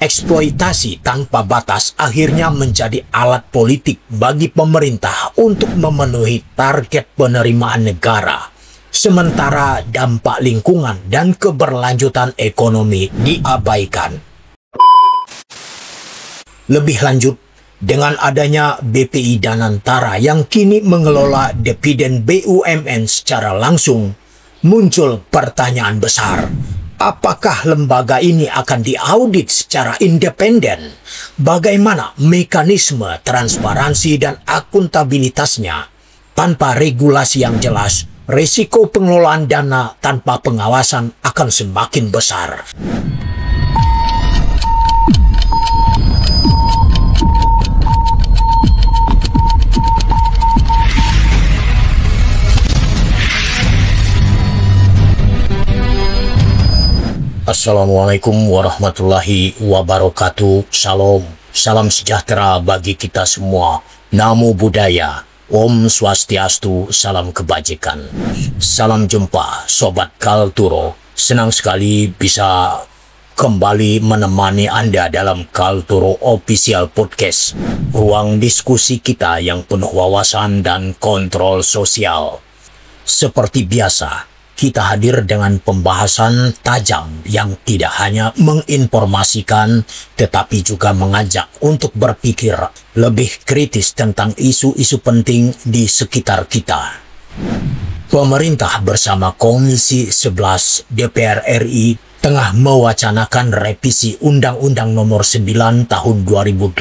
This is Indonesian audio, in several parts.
eksploitasi tanpa batas akhirnya menjadi alat politik bagi pemerintah untuk memenuhi target penerimaan negara. Sementara dampak lingkungan dan keberlanjutan ekonomi diabaikan. Lebih lanjut, dengan adanya BPI Danantara yang kini mengelola dividen BUMN secara langsung, muncul pertanyaan besar. Apakah lembaga ini akan diaudit secara independen? Bagaimana mekanisme transparansi dan akuntabilitasnya? Tanpa regulasi yang jelas, risiko pengelolaan dana tanpa pengawasan akan semakin besar. Assalamualaikum warahmatullahi wabarakatuh. Salam sejahtera bagi kita semua. Namo Buddhaya. Om Swastiastu, salam kebajikan. Salam jumpa Sobat Kalturo. Senang sekali bisa kembali menemani Anda dalam Kalturo Official Podcast. Ruang diskusi kita yang penuh wawasan dan kontrol sosial. Seperti biasa, kita hadir dengan pembahasan tajam yang tidak hanya menginformasikan, tetapi juga mengajak untuk berpikir lebih kritis tentang isu-isu penting di sekitar kita. Pemerintah bersama Komisi 11 DPR RI tengah mewacanakan revisi Undang-Undang Nomor 9 Tahun 2018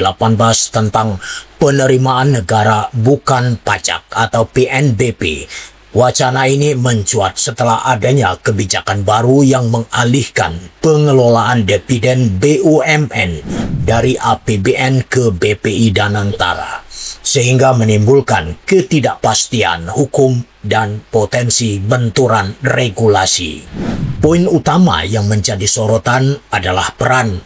tentang penerimaan negara bukan pajak atau PNBP. Wacana ini mencuat setelah adanya kebijakan baru yang mengalihkan pengelolaan dividen BUMN dari APBN ke BPI Danantara, sehingga menimbulkan ketidakpastian hukum dan potensi benturan regulasi. Poin utama yang menjadi sorotan adalah peran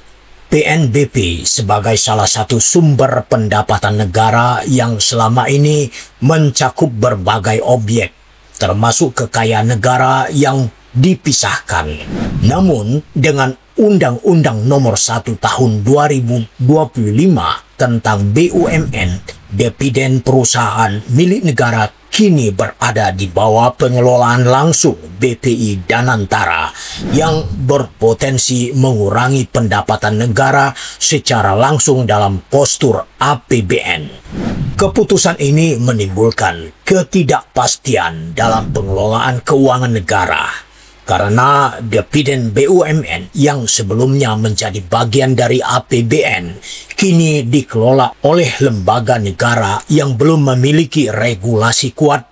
PNBP sebagai salah satu sumber pendapatan negara yang selama ini mencakup berbagai objek, termasuk kekayaan negara yang dipisahkan. Namun, dengan Undang-Undang Nomor 1 Tahun 2025 tentang BUMN, dividen perusahaan milik negara kini berada di bawah pengelolaan langsung BPI Danantara yang berpotensi mengurangi pendapatan negara secara langsung dalam postur APBN. Keputusan ini menimbulkan ketidakpastian dalam pengelolaan keuangan negara karena dividen BUMN yang sebelumnya menjadi bagian dari APBN kini dikelola oleh lembaga negara yang belum memiliki regulasi kuat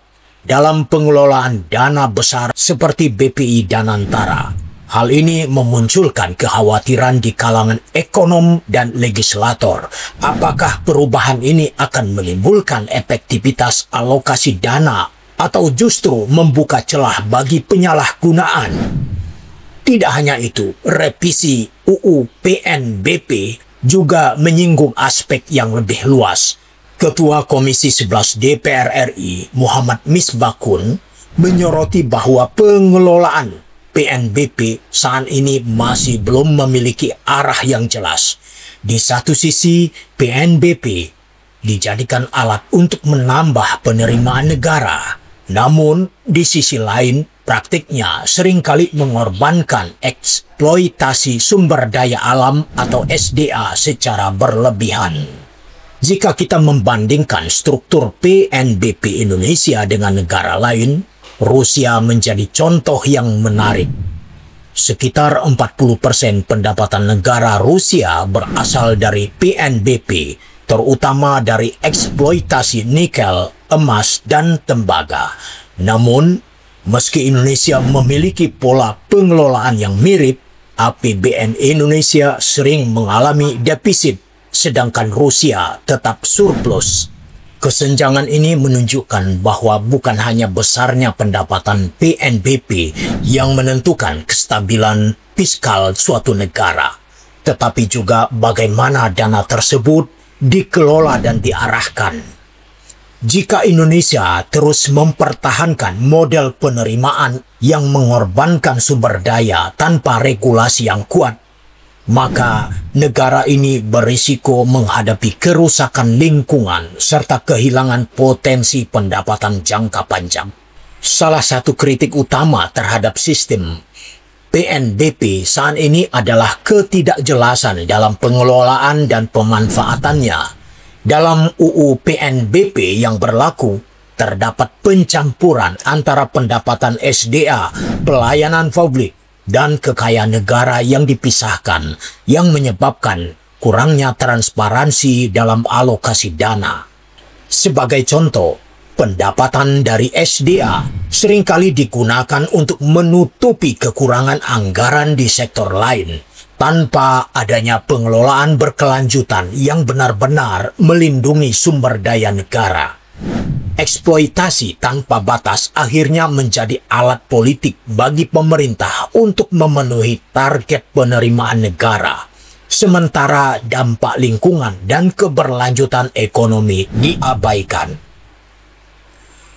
dalam pengelolaan dana besar seperti BPI Danantara. Hal ini memunculkan kekhawatiran di kalangan ekonom dan legislator. Apakah perubahan ini akan menimbulkan efektivitas alokasi dana atau justru membuka celah bagi penyalahgunaan? Tidak hanya itu, revisi UU PNBP juga menyinggung aspek yang lebih luas. Ketua Komisi 11 DPR RI, Muhammad Misbakun, menyoroti bahwa pengelolaan PNBP saat ini masih belum memiliki arah yang jelas. Di satu sisi, PNBP dijadikan alat untuk menambah penerimaan negara. Namun, di sisi lain, praktiknya seringkali mengorbankan eksploitasi sumber daya alam atau SDA secara berlebihan. Jika kita membandingkan struktur PNBP Indonesia dengan negara lain, Rusia menjadi contoh yang menarik. Sekitar 40% pendapatan negara Rusia berasal dari PNBP, terutama dari eksploitasi nikel, emas, dan tembaga. Namun, meski Indonesia memiliki pola pengelolaan yang mirip, APBN Indonesia sering mengalami defisit, sedangkan Rusia tetap surplus. Kesenjangan ini menunjukkan bahwa bukan hanya besarnya pendapatan PNBP yang menentukan kestabilan fiskal suatu negara, tetapi juga bagaimana dana tersebut dikelola dan diarahkan. Jika Indonesia terus mempertahankan model penerimaan yang mengorbankan sumber daya tanpa regulasi yang kuat, maka negara ini berisiko menghadapi kerusakan lingkungan serta kehilangan potensi pendapatan jangka panjang. Salah satu kritik utama terhadap sistem PNBP saat ini adalah ketidakjelasan dalam pengelolaan dan pemanfaatannya. Dalam UU PNBP yang berlaku, terdapat pencampuran antara pendapatan SDA, pelayanan publik, dan kekayaan negara yang dipisahkan, yang menyebabkan kurangnya transparansi dalam alokasi dana. Sebagai contoh, pendapatan dari SDA seringkali digunakan untuk menutupi kekurangan anggaran di sektor lain, tanpa adanya pengelolaan berkelanjutan yang benar-benar melindungi sumber daya negara. Eksploitasi tanpa batas akhirnya menjadi alat politik bagi pemerintah untuk memenuhi target penerimaan negara, sementara dampak lingkungan dan keberlanjutan ekonomi diabaikan.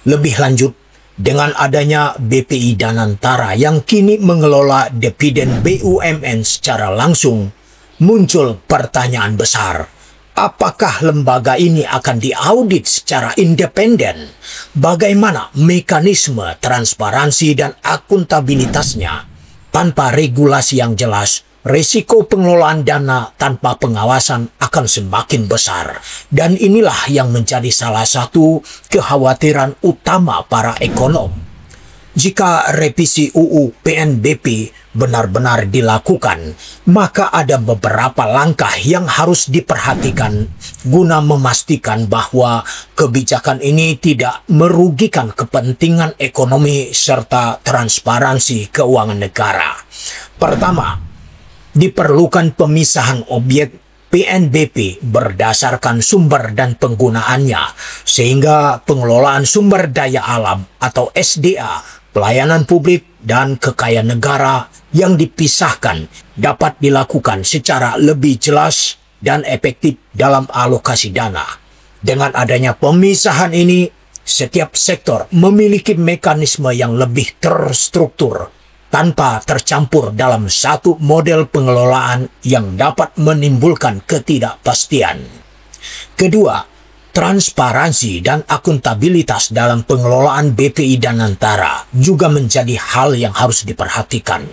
Lebih lanjut, dengan adanya BPI Danantara yang kini mengelola dividen BUMN secara langsung, muncul pertanyaan besar. Apakah lembaga ini akan diaudit secara independen? Bagaimana mekanisme transparansi dan akuntabilitasnya? Tanpa regulasi yang jelas, risiko pengelolaan dana tanpa pengawasan akan semakin besar. Dan inilah yang menjadi salah satu kekhawatiran utama para ekonom. Jika revisi UU PNBP benar-benar dilakukan, maka ada beberapa langkah yang harus diperhatikan guna memastikan bahwa kebijakan ini tidak merugikan kepentingan ekonomi serta transparansi keuangan negara. Pertama, diperlukan pemisahan objek PNBP berdasarkan sumber dan penggunaannya, sehingga pengelolaan sumber daya alam atau SDA, pelayanan publik, dan kekayaan negara yang dipisahkan dapat dilakukan secara lebih jelas dan efektif dalam alokasi dana. Dengan adanya pemisahan ini, setiap sektor memiliki mekanisme yang lebih terstruktur tanpa tercampur dalam satu model pengelolaan yang dapat menimbulkan ketidakpastian. Kedua, transparansi dan akuntabilitas dalam pengelolaan BPI Danantara juga menjadi hal yang harus diperhatikan.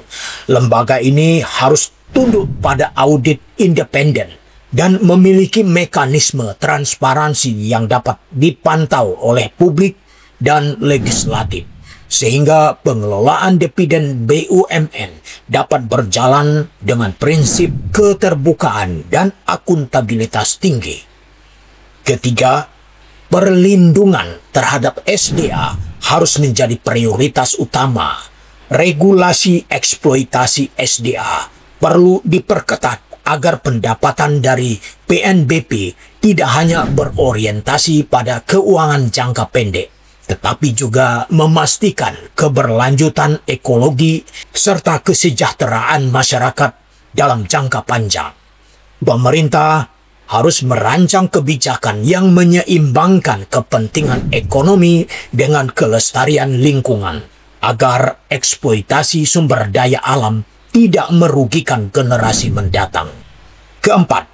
Lembaga ini harus tunduk pada audit independen dan memiliki mekanisme transparansi yang dapat dipantau oleh publik dan legislatif, sehingga pengelolaan dividen BUMN dapat berjalan dengan prinsip keterbukaan dan akuntabilitas tinggi. Ketiga, perlindungan terhadap SDA harus menjadi prioritas utama. Regulasi eksploitasi SDA perlu diperketat agar pendapatan dari PNBP tidak hanya berorientasi pada keuangan jangka pendek, tetapi juga memastikan keberlanjutan ekologi serta kesejahteraan masyarakat dalam jangka panjang. Pemerintah harus merancang kebijakan yang menyeimbangkan kepentingan ekonomi dengan kelestarian lingkungan, agar eksploitasi sumber daya alam tidak merugikan generasi mendatang. Keempat,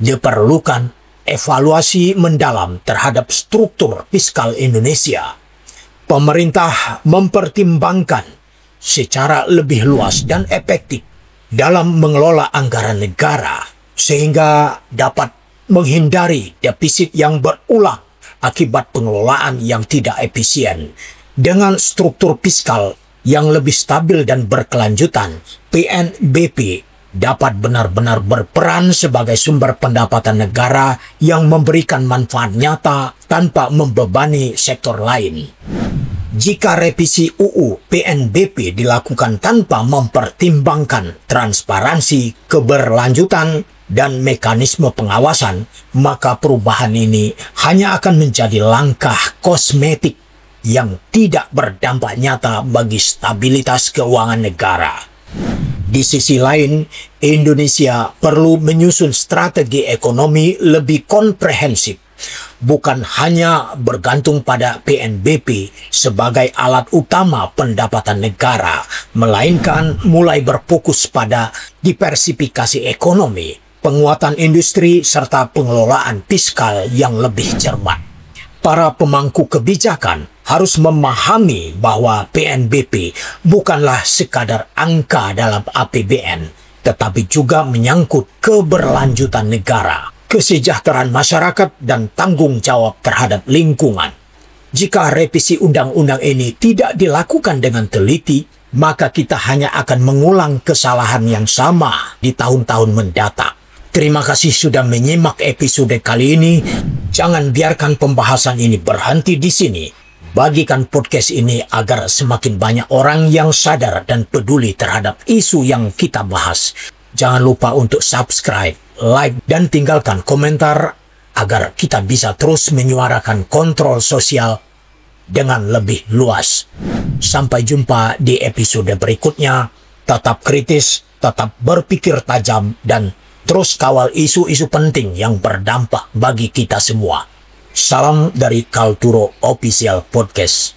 diperlukan evaluasi mendalam terhadap struktur fiskal Indonesia. Pemerintah mempertimbangkan secara lebih luas dan efektif dalam mengelola anggaran negara, sehingga dapat menghindari defisit yang berulang akibat pengelolaan yang tidak efisien. Dengan struktur fiskal yang lebih stabil dan berkelanjutan, PNBP dapat benar-benar berperan sebagai sumber pendapatan negara yang memberikan manfaat nyata tanpa membebani sektor lain. Jika revisi UU PNBP dilakukan tanpa mempertimbangkan transparansi, keberlanjutan, dan mekanisme pengawasan, maka perubahan ini hanya akan menjadi langkah kosmetik yang tidak berdampak nyata bagi stabilitas keuangan negara. Di sisi lain, Indonesia perlu menyusun strategi ekonomi lebih komprehensif bukan hanya bergantung pada PNBP sebagai alat utama pendapatan negara, melainkan mulai berfokus pada diversifikasi ekonomi, penguatan industri, serta pengelolaan fiskal yang lebih cermat. Para pemangku kebijakan harus memahami bahwa PNBP bukanlah sekadar angka dalam APBN, tetapi juga menyangkut keberlanjutan negara, kesejahteraan masyarakat, dan tanggung jawab terhadap lingkungan. Jika revisi undang-undang ini tidak dilakukan dengan teliti, maka kita hanya akan mengulang kesalahan yang sama di tahun-tahun mendatang. Terima kasih sudah menyimak episode kali ini. Jangan biarkan pembahasan ini berhenti di sini. Bagikan podcast ini agar semakin banyak orang yang sadar dan peduli terhadap isu yang kita bahas. Jangan lupa untuk subscribe, like, dan tinggalkan komentar agar kita bisa terus menyuarakan kontrol sosial dengan lebih luas. Sampai jumpa di episode berikutnya. Tetap kritis, tetap berpikir tajam, dan terus kawal isu-isu penting yang berdampak bagi kita semua. Salam dari Kalturo Official Podcast.